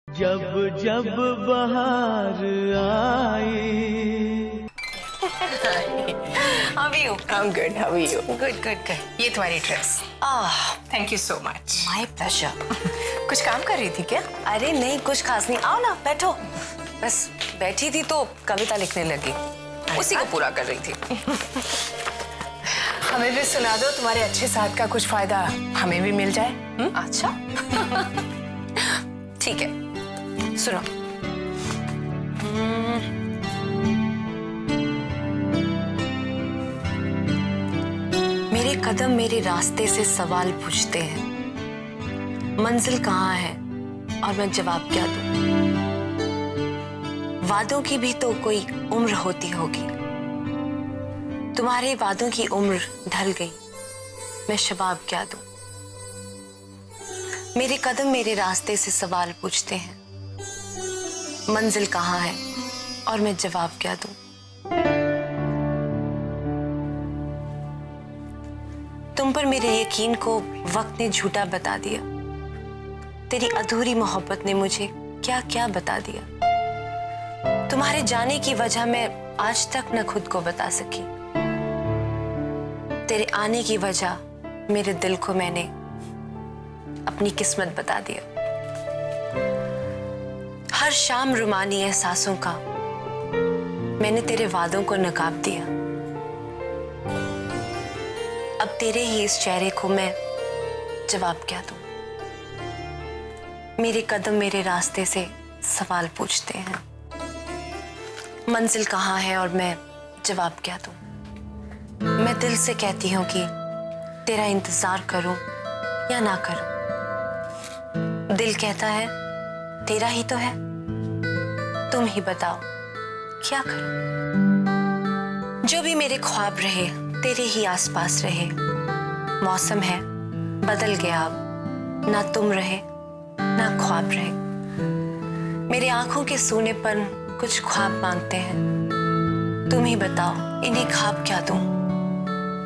जब जब बहार आई। How are you? I'm good. How are you? Good, good, good. ये तुम्हारी dress. Thank you so much. My pleasure. कुछ काम कर रही थी क्या? अरे नहीं, कुछ खास नहीं। आओ ना, बैठो। बस बैठी थी तो कविता लिखने लगी, उसी को पूरा कर रही थी। हमें भी सुना दो, तुम्हारे अच्छे साथ का कुछ फायदा हमें भी मिल जाए। अच्छा। ठीक है, सुनो। मेरे कदम मेरे रास्ते से सवाल पूछते हैं, मंजिल कहाँ है और मैं जवाब क्या दूं। वादों की भी तो कोई उम्र होती होगी, तुम्हारे वादों की उम्र ढल गई, मैं शबाब क्या दूं। मेरे कदम मेरे रास्ते से सवाल पूछते हैं, मंजिल कहाँ है और मैं जवाब क्या दूं। तुम पर मेरे यकीन को वक्त ने झूठा बता दिया, तेरी अधूरी मोहब्बत ने मुझे क्या क्या बता दिया। तुम्हारे जाने की वजह मैं आज तक न खुद को बता सकी, तेरे आने की वजह मेरे दिल को मैंने अपनी किस्मत बता दिया। हर शाम रुमानी एहसासों का मैंने तेरे वादों को नकाब दिया। अब तेरे ही इस चेहरे को मैं जवाब क्या दूं। मेरे कदम मेरे रास्ते से सवाल पूछते हैं, मंजिल कहाँ है और मैं जवाब क्या दूं। मैं दिल से कहती हूं कि तेरा इंतजार करूं या ना करूं। दिल कहता है तेरा ही तो है, तुम ही बताओ क्या करूं। जो भी मेरे ख्वाब रहे तेरे ही आसपास रहे। मौसम है बदल गया अब, ना तुम रहे ना ख्वाब रहे। मेरे आंखों के सूनेपन कुछ ख्वाब मांगते हैं, तुम ही बताओ इन्हें ख्वाब क्या दूं।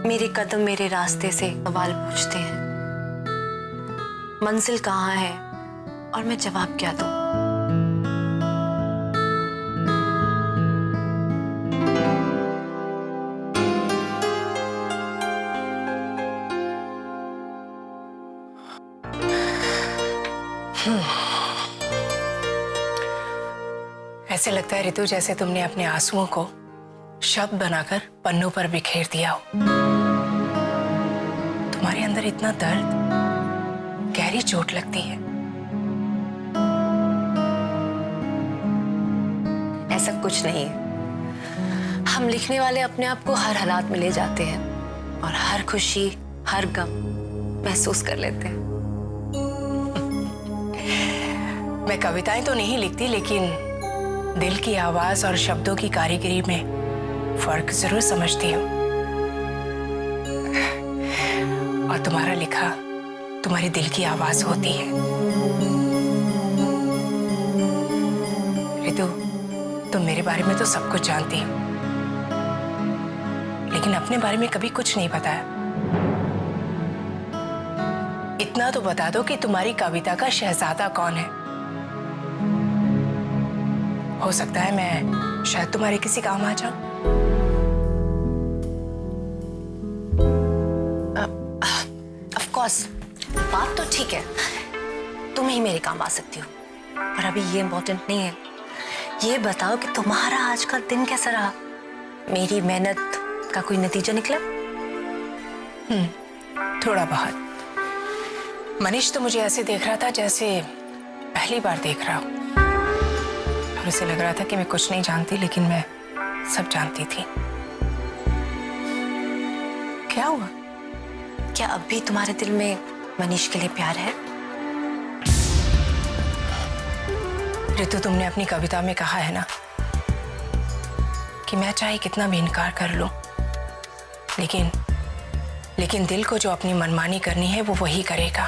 मेरे कदम मेरे रास्ते से सवाल पूछते हैं, मंजिल कहाँ है और मैं जवाब क्या दूं। ऐसे लगता है ऋतु जैसे तुमने अपने आंसुओं को शब्द बनाकर पन्नों पर बिखेर दिया हो। तुम्हारे अंदर इतना दर्द, गहरी चोट लगती है। ऐसा कुछ नहीं है, हम लिखने वाले अपने आप को हर हालात में ले जाते हैं और हर खुशी हर गम महसूस कर लेते हैं। मैं कविताएं तो नहीं लिखती, लेकिन दिल की आवाज और शब्दों की कारीगरी में फर्क जरूर समझती हूँ। और तुम्हारा लिखा तुम्हारे दिल की आवाज होती है। ऋतु, तुम मेरे बारे में तो सब कुछ जानती हो, लेकिन अपने बारे में कभी कुछ नहीं बताया। इतना तो बता दो कि तुम्हारी कविता का शहजादा कौन है। हो सकता है मैं शायद तुम्हारे किसी काम आ जाऊं। ऑफ कोर्स, बात तो ठीक है, तुम ही मेरे काम आ सकती हो, पर अभी ये इम्पोर्टेंट नहीं है। ये बताओ कि तुम्हारा आज का दिन कैसा रहा। मेरी मेहनत का कोई नतीजा निकला? थोड़ा बहुत। मनीष तो मुझे ऐसे देख रहा था जैसे पहली बार देख रहा हूं, और उसे लग रहा था कि मैं कुछ नहीं जानती, लेकिन मैं सब जानती थी। क्या हुआ? क्या अब भी तुम्हारे दिल में मनीष के लिए प्यार है? ऋतु, तुमने अपनी कविता में कहा है ना कि मैं चाहे कितना भी इनकार कर लूं, लेकिन दिल को जो अपनी मनमानी करनी है वो वही करेगा।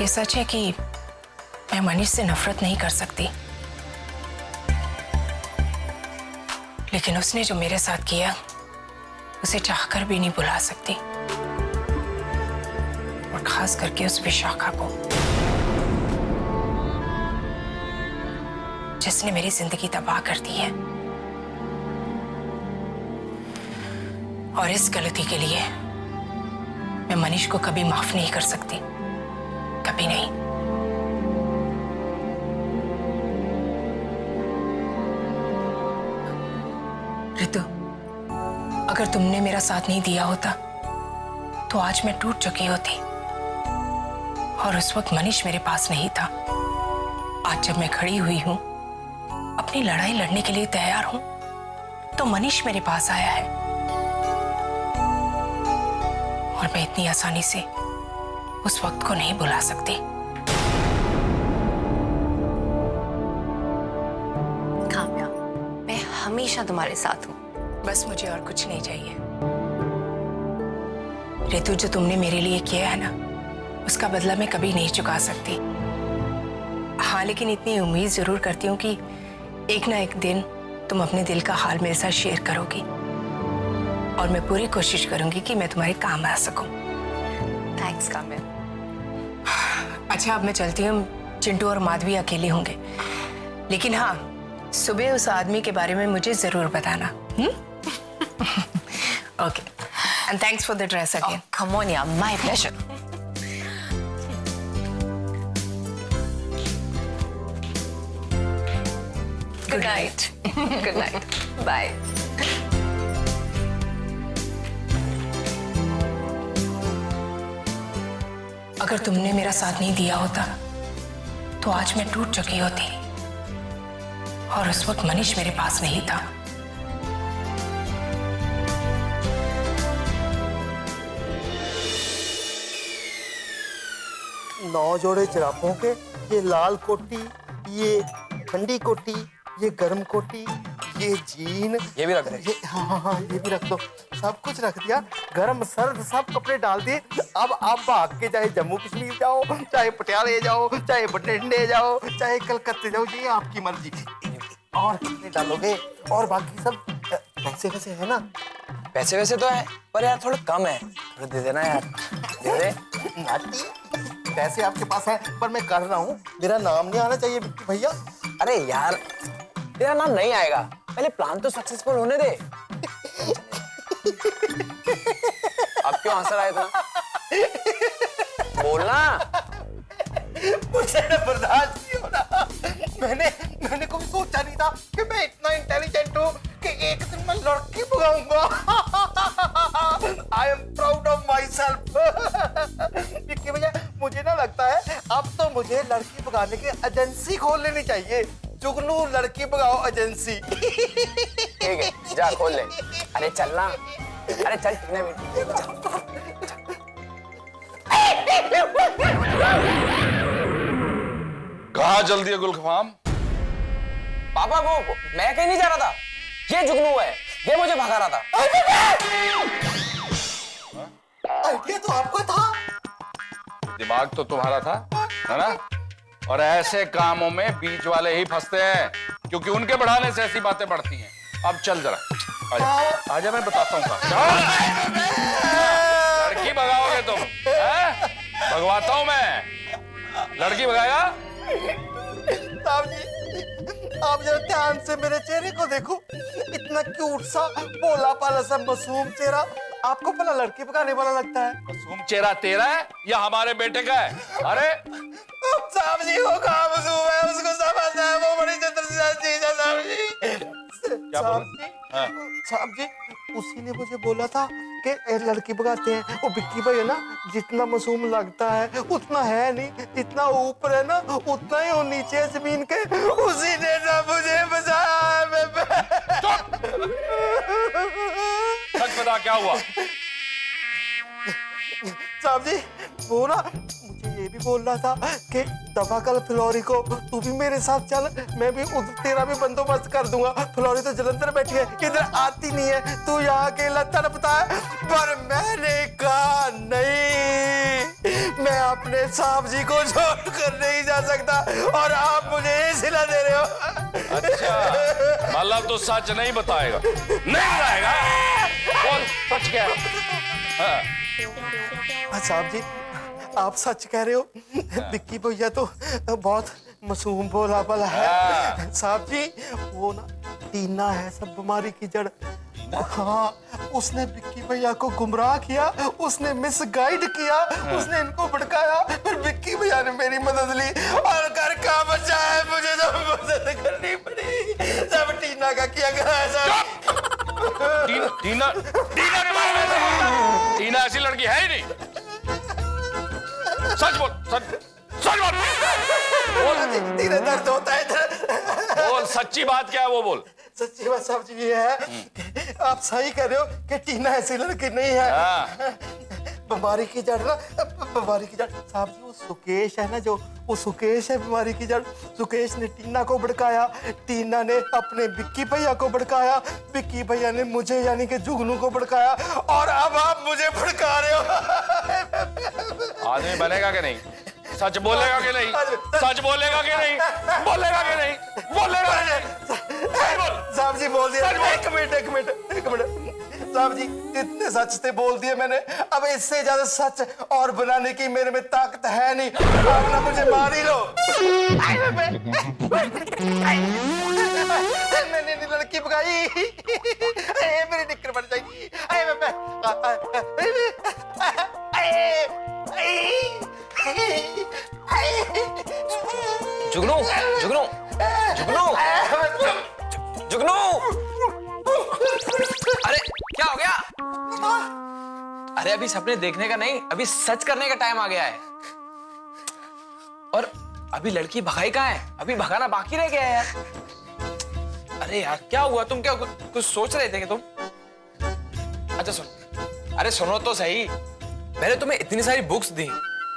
ये सच है कि मैं मनीष से नफरत नहीं कर सकती, लेकिन उसने जो मेरे साथ किया उसे चाहकर भी नहीं भुला सकती, और खास करके उस विशाखा को। जिसने मेरी जिंदगी तबाह कर दी है। और इस गलती के लिए मैं मनीष को कभी माफ नहीं कर सकती, कभी नहीं। ऋतु, अगर तुमने मेरा साथ नहीं दिया होता तो आज मैं टूट चुकी होती। और उस वक्त मनीष मेरे पास नहीं था। आज जब मैं खड़ी हुई हूं, अपनी लड़ाई लड़ने के लिए तैयार हूं, तो मनीष मेरे पास आया है। और मैं इतनी आसानी से उस वक्त को नहीं भुला सकती। काम्या, मैं हमेशा तुम्हारे साथ हूँ। बस मुझे और कुछ नहीं चाहिए। ऋतु, जो तुमने मेरे लिए किया है ना, उसका बदला मैं कभी नहीं चुका सकती। हाँ, लेकिन इतनी उम्मीद जरूर करती हूँ कि एक ना एक दिन तुम अपने दिल का हाल मेरे साथ शेयर करोगी। और मैं पूरी कोशिश करूंगी कि मैं तुम्हारे काम आ सकूं। थैंक्स काम्या। अच्छा, अब मैं चलती हूँ। चिंटू और माधवी अकेले होंगे, लेकिन हाँ, सुबह उस आदमी के बारे में मुझे जरूर बताना। Okay, and thanks for the dress again. Come on यार, my pleasure. Good night. Good night, bye. अगर तुमने मेरा साथ नहीं दिया होता तो आज मैं टूट चुकी होती। और उस वक्त मनीष मेरे पास नहीं था। नौ जोड़े जिराफों के, ये लाल कोटी, ये ठंडी कोटी, ये गर्म कोटी, ये जीन, ये भी रख दे। हाँ, ये भी रख दो। सब कुछ रख दिया, गर्म सर्द सब कपड़े डाल दिए। अब आप भाग के चाहे जम्मू कश्मीर जाओ, चाहे पटियाले जाओ, चाहे बठिंडे जाओ, चाहे कलकत्ते जाओ, ये आपकी मर्जी। और कितने डालोगे? और बाकी सब पैसे वैसे है ना? पैसे वैसे तो है, पर यार थोड़ा कम है, थोड़ा दे देना यार। दे दे। नाटी, पैसे आपके पास है, पर मैं कर रहा हूँ। मेरा नाम नहीं आना चाहिए बिट्टू भैया। अरे यार, तेरा नाम नहीं आएगा, पहले प्लान तो सक्सेसफुल होने दे। अब क्यों हंस रहा है इतना? बोलना। मुझे बर्दाश्त नहीं हो रहा। मैंने कभी सोचा नहीं था कि मैं इतना इंटेलिजेंट हूँ कि एक दिन मैं लड़की भगाऊंगा। I am proud of myself। Vicky भैया, मुझे ना लगता है अब तो मुझे लड़की भगाने की एजेंसी खोल लेनी चाहिए। जुगनू लड़की भगाओ एजेंसी। ठीक है, जा खोल ले। अरे चलना, अरे चल, कितने मिनट। कहाँ चल दिया गुलफाम? पापा, वो मैं कहीं नहीं जा रहा था, ये जुगनू है, ये मुझे भगा रहा था। आइडिया तो आपका था, दिमाग तो तुम्हारा था, है ना? और ऐसे कामों में बीच वाले ही फंसते हैं, क्योंकि उनके बढ़ाने से ऐसी बातें बढ़ती हैं। अब चल जरा, आजा, आजा, मैं बताता हूँ कहाँ। लड़की भगाओगे तुम, हैं? भगवाता हूँ मैं। लड़की भगाएगा? साहब जी, आप जरा ध्यान से मेरे चेहरे को देखो। इतना क्यूट सा, भोला भाला सा मासूम चेहरा आपको भला लड़की भगाने वाला लगता है? मासूम चेहरा तेरा है या हमारे बेटे का है? अरे साहब जी, वो कहाँ मासूम है, उसको समझना है, वो बड़ी चतुर चीज है साहब जी। साहब जी, हाँ। साहब जी, उसी ने मुझे बोला था कि लड़की भगाते हैं। वो विक्की भाई है ना, जितना मासूम लगता है उतना है नहीं, जितना ऊपर है ना उतना ही वो नीचे है जमीन के। उसी ने ना मुझे बचाया है। सच बता, क्या हुआ? साहब जी, वो ना मुझे ये भी बोल रहा था कि दफा कल फ्लोरी को, तू भी मेरे साथ चल, मैं भी तेरा भी बंदोबस्त कर दूंगा। फ्लोरी तो जलंधर बैठी है, इधर आती नहीं है, तू यहाँ अकेला तड़पता है। पर मैंने कहा नहीं, मैं अपने साहब जी को छोड़ कर नहीं जा सकता, और आप मुझे ये सिला दे रहे हो। अच्छा, मतलब तो सच नहीं बताएगा? नहीं बताएगा? बोल, सच क्या है? हाँ। साहब जी, आप सच कह रहे हो। विक्की भैया तो बहुत मासूम भोला भला है। हाँ। साहब जी वो ना टीना है सब बीमारी की जड़। हाँ, उसने विक्की भैया को गुमराह किया, उसने मिसगाइड किया, उसने इनको भड़काया, फिर विक्की भैया ने मेरी मदद ली और घर का बचा है, मुझे तो मदद करनी पड़ी। सब टीना का किया गया है साहब। टीना टीना के बारे में ऐसा- टीना ऐसी लड़की है ही नहीं। सच बोल, सच बोल। धीरे दर्द होता है इधर। बोल सच्ची बात क्या है वो बोल। सच्ची बात साहब जी ये है, आप सही कह रहे हो कि टीना ऐसी लड़की नहीं है। हाँ। बीमारी की जड़ ना, बीमारी की जड़ साहब जी वो सुकेश है ना, जो वो सुकेश है बीमारी की जड़। सुकेश ने टीना को भड़काया, टीना ने अपने विक्की भैया को भड़काया, विक्की भैया ने मुझे यानी कि जुगनू को भड़काया, और अब आप मुझे भड़का रहे हो। आदमी बनेगा कि नहीं? सच बोलेगा कि नहीं? सच बोलेगा कि नहीं? बोलेगा कि नहीं? बोलेगा कि नहीं? साहब जी बोल दिया। एक मिनट साहब जी इतने सच थे बोल दिए मैंने, अब इससे ज्यादा सच और बनाने की मेरे में ताकत है नहीं। अब ना मुझे मार ही लो। मैंने नहीं लड़की भगाई, मेरी निक्कर बन जाएगी। जुगनू जुगनू जुगनू जुगनू, अरे क्या हो गया? अरे अभी सपने देखने का नहीं, अभी सच करने का टाइम आ गया है। और अभी लड़की भगाई कहाँ है? अभी भगाना बाकी रह गया है यार। अरे यार क्या हुआ? तुम क्या कुछ सोच रहे थे कि तुम? अच्छा सुन, अरे सुनो तो सही। मैंने तुम्हें इतनी सारी बुक्स दी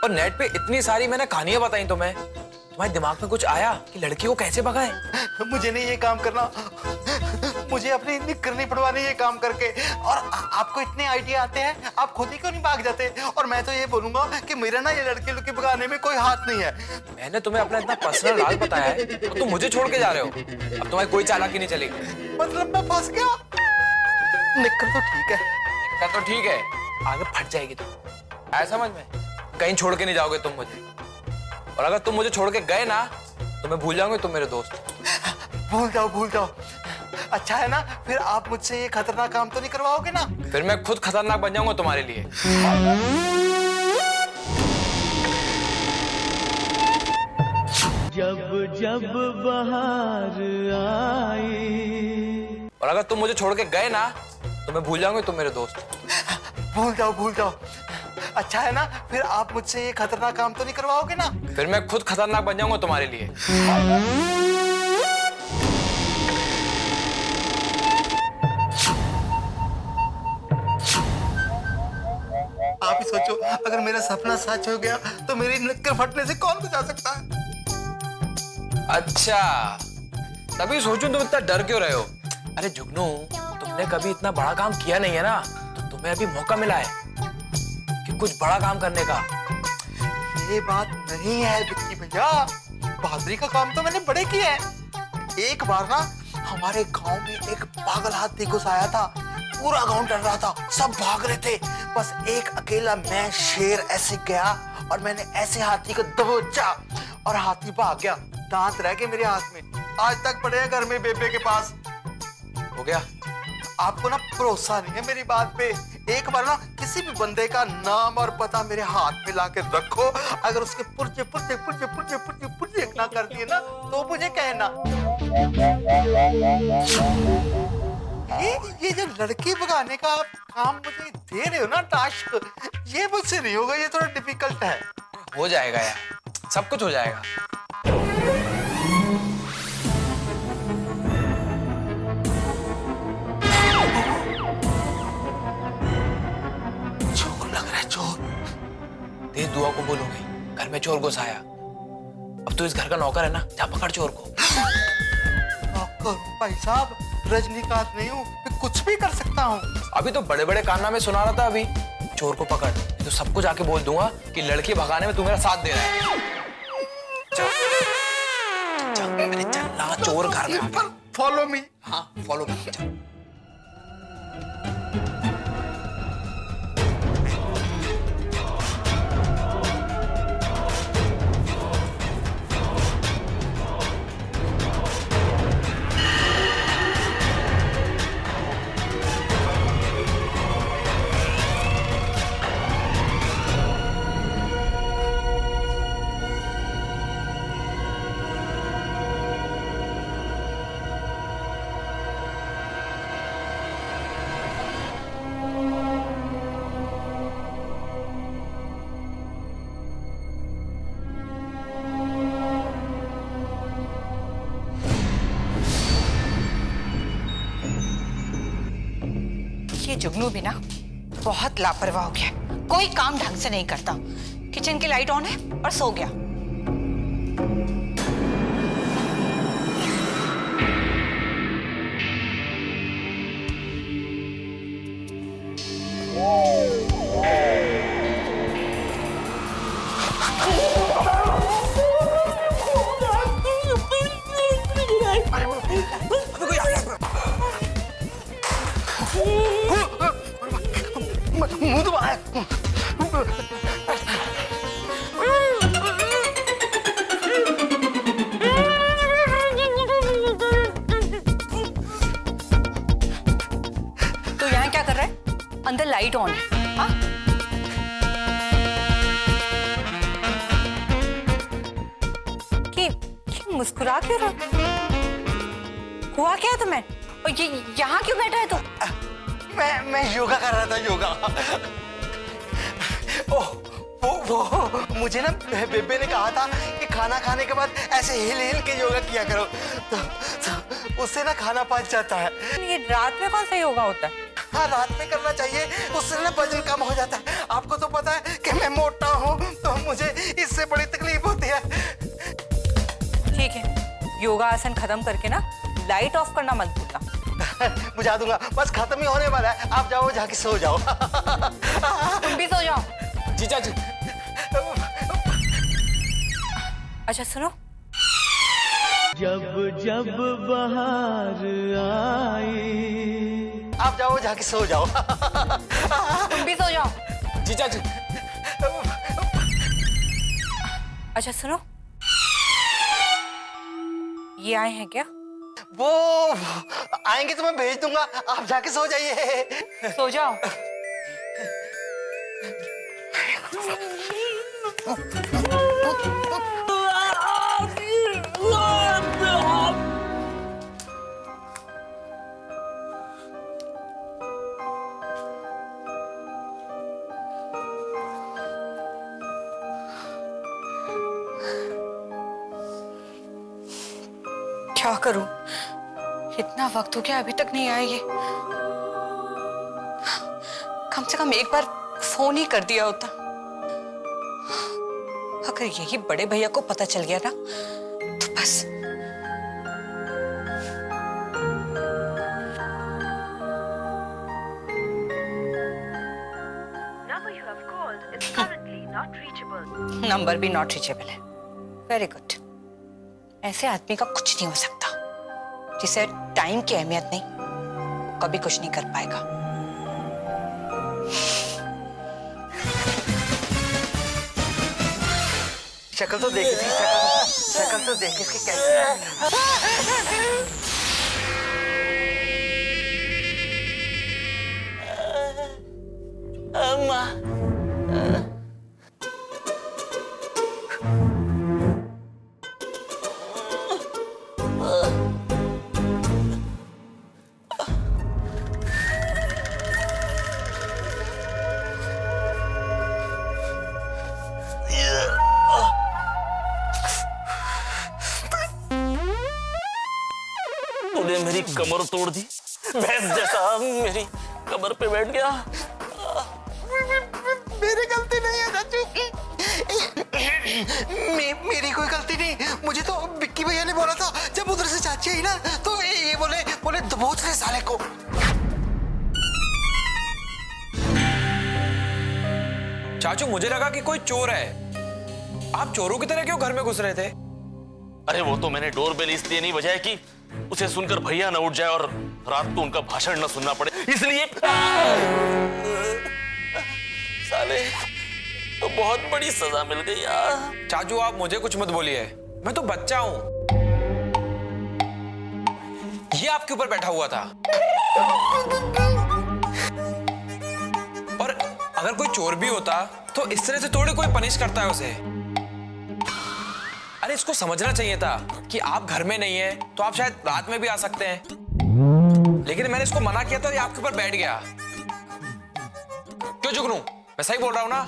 और नेट पे इतनी सारी मैंने कहानियां बताई तुम्हारे दिमाग में कुछ आया कि लड़की को कैसे भगाए? मुझे नहीं ये काम करना, मुझे अपनी निक्कर नहीं पड़वानी ये काम करके। और आपको इतने आइडिया आते हैं, आप खुद ही क्यों नहीं भाग जाते? और मैं तो ये बोलूंगा कि मेरा ना ये लड़की भगाने में कोई हाथ नहीं है। मैंने तुम्हें अपना इतना पर्सनल राज बताया है तो तुम मुझे छोड़ के जा रहे हो। अब तुम्हारी कोई चालाकी नहीं चलेगी। मतलब मैं फंस गया? निक्कर तो ठीक है। निक्कर तो ठीक है, आगे फट जाएगी तुम, ऐसा समझ में। कहीं छोड़ के नहीं जाओगे तुम मुझे, और अगर तुम मुझे छोड़ के गए ना तो मैं भूल जाऊंगी तुम मेरे दोस्त। भूल जाओ। अच्छा है ना, फिर आप मुझसे ये खतरनाक काम तो नहीं करवाओगे ना? फिर मैं खुद खतरनाक बन जाऊंगा तुम्हारे लिए। जब जब बहार आई। और अगर तुम मुझे छोड़ के गए ना तो मैं भूल जाऊंगी तुम मेरे दोस्त। भूल जाओ। अच्छा है ना, फिर आप मुझसे ये खतरनाक काम तो नहीं करवाओगे ना? फिर मैं खुद खतरनाक बन जाऊंगा तुम्हारे लिए। आप ही सोचो, अगर मेरा सपना सच हो गया तो मेरी निक्कर फटने से कौन बचा सकता है? अच्छा तभी सोचूं तुम इतना डर क्यों रहे हो? अरे जुगनू, तुमने कभी इतना बड़ा काम किया नहीं है ना, तो तुम्हें अभी मौका मिला है कि कुछ बड़ा काम करने का। ये बात नहीं है विक्की भैया, बहादुरी का काम तो मैंने बड़े किए हैं। एक बार ना हमारे गांव में एक पागल हाथी घुस आया था, पूरा गांव डर रहा था, सब भाग रहे थे, बस एक अकेला मैं शेर ऐसे गया और मैंने ऐसे हाथी को दबोचा और हाथी भाग गया। दांत रह गए मेरे हाथ में, आज तक पड़े हैं घर में बेबे के पास। हो गया? आपको ना भरोसा नहीं है मेरी बात पे। एक बार ना किसी भी बंदे का नाम और पता मेरे हाथ में लाके रखो, अगर उसके पुर्जे ना कर दिए ना तो मुझे कहना। ये जो लड़की भगाने का आप काम मुझे दे रहे हो ना टास्क, ये मुझसे नहीं होगा, ये थोड़ा डिफिकल्ट है। हो जाएगा यार, सब कुछ हो जाएगा। चोर लग रहा है, चोर। तेज दुआ को बोलोगे घर में चोर घुस आया। अब तो इस घर का नौकर है ना, जा पकड़ चोर को। नौकर? भाई साहब रजनीकांत नहीं हूँ, मैं कुछ भी कर सकता हूँ। अभी तो बड़े बड़े कारनामे सुना रहा था। अभी चोर को पकड़, तो सबको जाके बोल दूंगा कि लड़की भगाने में तू मेरा साथ दे रहा है। चल ना, चोर घर में आ गया। Follow me. हाँ फॉलो मी। चल। ये जुगनू भी ना बहुत लापरवाह हो गया, कोई काम ढंग से नहीं करता। किचन की लाइट ऑन है और सो गया। मुंह तो बाहर। तो यहाँ क्या कर रहा है? अंदर लाइट ऑन है। हाँ? कि मुस्कुरा क्यों रहा? हुआ क्या है तुम्हें? और ये यहाँ क्यों बैठा है तू? मैं योगा कर रहा था, योगा। ओह, वो मुझे ना बेबे ने कहा था कि खाना खाने के बाद ऐसे हिल हिल के योगा किया करो, तो उससे ना खाना पच जाता है। ये रात में कौन सा योगा होता है? हाँ, रात में करना चाहिए, उससे ना वजन कम हो जाता है। आपको तो पता है कि मैं मोटा हूँ, तो मुझे इससे बड़ी तकलीफ होती है। ठीक है, योगा आसन खत्म करके ना लाइट ऑफ करना मत भूलना। बुझा दूंगा, बस खत्म ही होने वाला है। आप जाओ, जाके सो जाओ। तुम भी सो जाओ। जीजा जी। अच्छा सुनो, जब जब बहार आई। आप जाओ, जाके सो जाओ। तुम भी सो जाओ। जीजा जी। अच्छा सुनो, ये आए हैं क्या? वो आएंगे तो मैं भेज दूंगा, आप जाके सो जाइए। सो जाओ। क्या करूं? इतना वक्त हो गया, अभी तक नहीं आए ये। कम से कम एक बार फोन ही कर दिया होता। अगर यही बड़े भैया को पता चल गया ना तो बस। नंबर भी नॉट रीचेबल है। Very good. ऐसे आदमी का कुछ नहीं हो सकता, जिसे टाइम की अहमियत नहीं, कभी कुछ नहीं कर पाएगा। शक्ल तो देखी थी, शक्ल तो देखी थी कैसे। अम्मा। तूने मेरी कमर तोड़ दी, भैंस जैसा मेरी कमर पे बैठ गया। मेरी गलती नहीं है चाचू, मेरी कोई गलती नहीं। मुझे तो विक्की भैया ने बोला था, जब उधर से चाची आई ना तो ये बोले दबोच ले साले को। चाचू, मुझे लगा कि कोई चोर है। आप चोरों की तरह क्यों घर में घुस रहे थे? अरे वो तो मैंने डोरबेल इसलिए नहीं बजाया कि उसे सुनकर भैया न उठ जाए और रात को उनका भाषण न सुनना पड़े, इसलिए। साले, तो बहुत बड़ी सजा मिल गई यार। चाचू, आप मुझे कुछ मत बोलिए, मैं तो बच्चा हूं। ये आपके ऊपर बैठा हुआ था। और अगर कोई चोर भी होता तो इस तरह से थोड़ी कोई पनिश करता है उसे। अरे इसको समझना चाहिए था कि आप घर में नहीं है तो आप शायद रात में भी आ सकते हैं, लेकिन मैंने इसको मना किया था, ये आपके ऊपर बैठ गया। क्यों जुगनू, मैं सही बोल रहा हूं ना?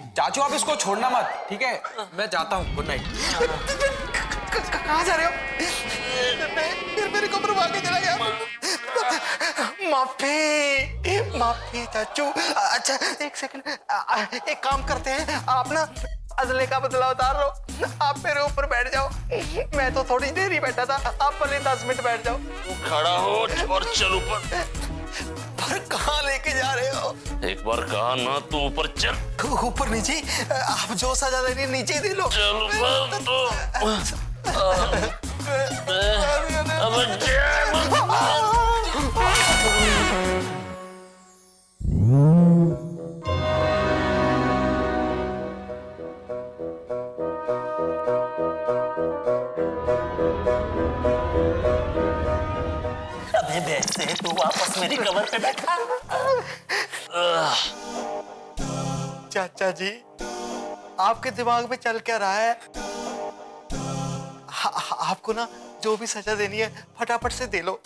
चाचू, आप इसको छोड़ना मत, ठीक है? मैं जाता हूं, गुड नाइट। कहाँ जा रहे हो? मेरी कमर भाग के चला गया। माफी माफी चाचू। अच्छा एक सेकंड, एक काम करते हैं, आप ना अजले का बदला उतार लो, आप मेरे ऊपर बैठ जाओ। मैं तो थोड़ी देर ही बैठा था, आप भले 10 मिनट बैठ जाओ। खड़ा हो और चल ऊपर। पर कहाँ लेके जा रहे हो? एक बार कहा ना तू ऊपर चल। ऊपर नीचे? आप जो सजा देनी नीचे ही दे लो। चल ऊपर तो। अब अबे वैसे तू वापस मेरी कवर पे बैठा। चाचा जी, आपके दिमाग में चल क्या रहा है? आपको ना जो भी सजा देनी है फटाफट से दे लो,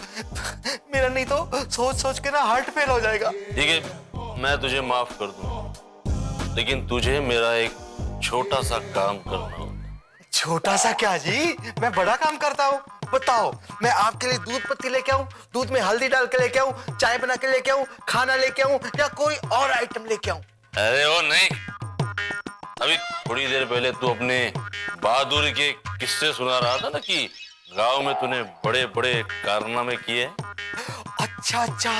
मेरा नहीं तो सोच सोच के ना हार्ट फेल हो जाएगा। ठीक है, मैं तुझे माफ कर दूंगा, लेकिन तुझे मेरा एक छोटा सा काम करना होगा। छोटा सा क्या जी? मैं बड़ा काम करता हूँ। बताओ, मैं आपके लिए दूध पत्ती लेके आऊं, दूध में हल्दी डाल के लेके आऊं, चाय बना के लेके आऊं, खाना लेके आऊं, या कोई और आइटम लेके आऊं? अरे वो नहीं, अभी थोड़ी देर पहले तू अपने बहादुरी के किस्से सुना रहा था ना कि गांव में तूने बड़े बड़े कारनामे किए। अच्छा अच्छा,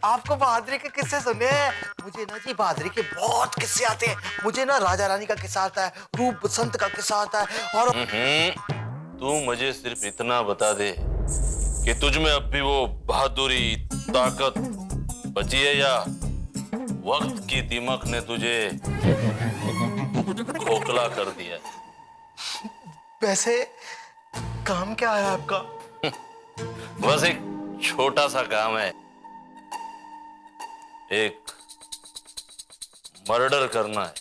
आपको बहादुरी के किस्से सुनने हैं? मुझे ना जी बहादुरी के बहुत किस्से आते हैं। मुझे ना राजा रानी का किस्सा आता है, रूप बसंत का किस्सा आता है, और तू मुझे सिर्फ इतना बता दे कि तुझ में अब भी वो बहादुरी, ताकत बची है या वक्त की दीमक ने तुझे खोखला कर दिया है? वैसे काम क्या है आपका? बस एक छोटा सा काम है, एक मर्डर करना है।